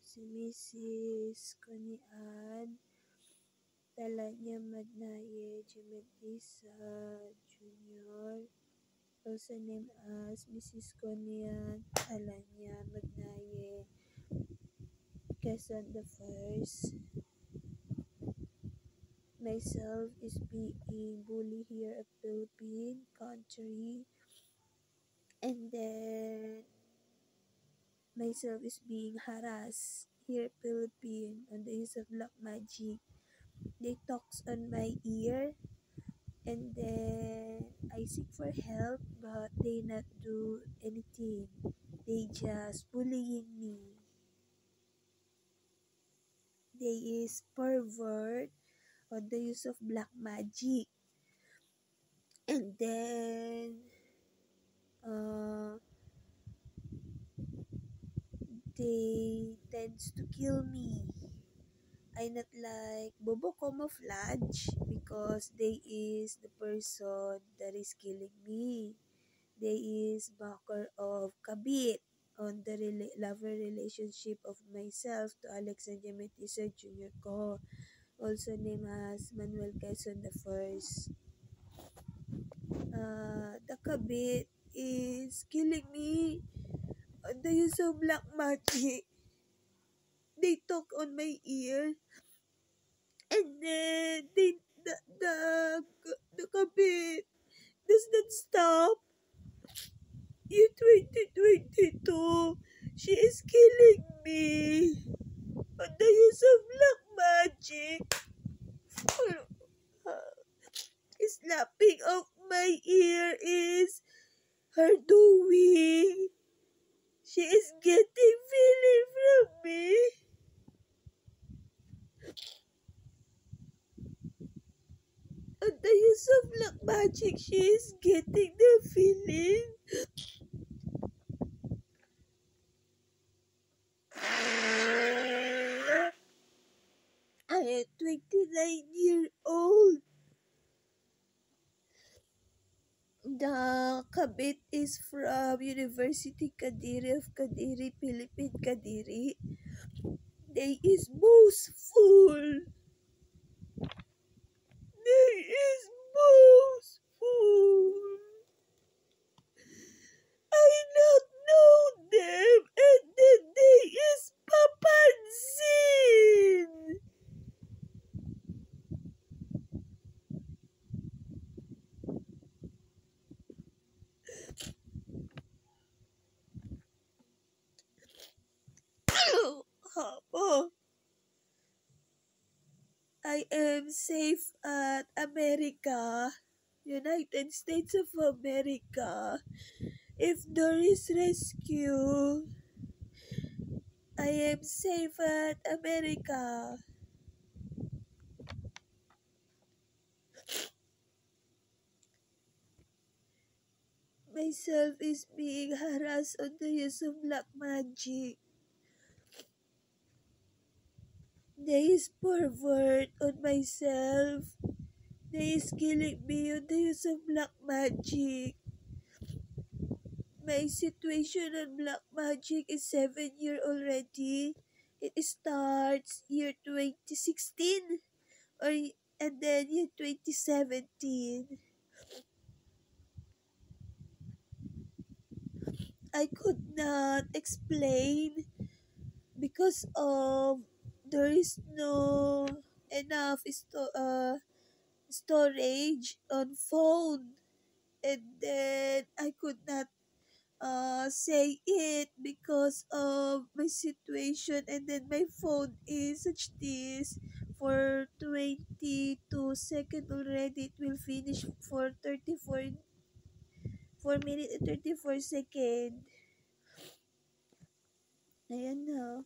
si Mrs. Konian Talanya Magnaye Jimentisa Jr., also named as Mrs. Konian Talanya Magnaye Quezon the First. Myself is being bullied here at Philippine country, and then myself is being harassed here at Philippine on the use of black magic. They talks on my ear, and then I seek for help, but they not do anything. They just bullying me. They is pervert on the use of black magic, and then they tends to kill me. I not like Bobo camouflage because they is the person that is killing me. They is backer of Kabit on the lover relationship of myself to Alex and Jametisa Jr. ko, also named as Manuel Quezon the First. The Kabit is killing me on the use of black magic. They talk on my ear, and then the Kabit does not stop. In 2022, she is killing me on the use of black magic. Snapping off my ear is her doing. She is getting feeling from me. On the use of black magic, she is getting the feeling. I am 29-year-old. The Kabit is from University Kadiri of Kadiri, Philippine Kadiri. They is boastful. They is boastful. I not know them, and then they is papansin. I am safe at America, United States of America. If there is rescue, I am safe at America. Myself is being harassed on the use of black magic. They is pervert on myself. They is killing me on the use of black magic. My situation on black magic is 7 years already. It starts year 2016 and then year 2017. I could not explain because of there is no enough storage on phone, and then I could not say it because of my situation, and then my phone is such this for 22 seconds already. It will finish for 4 minutes and 34 seconds. Ayan na.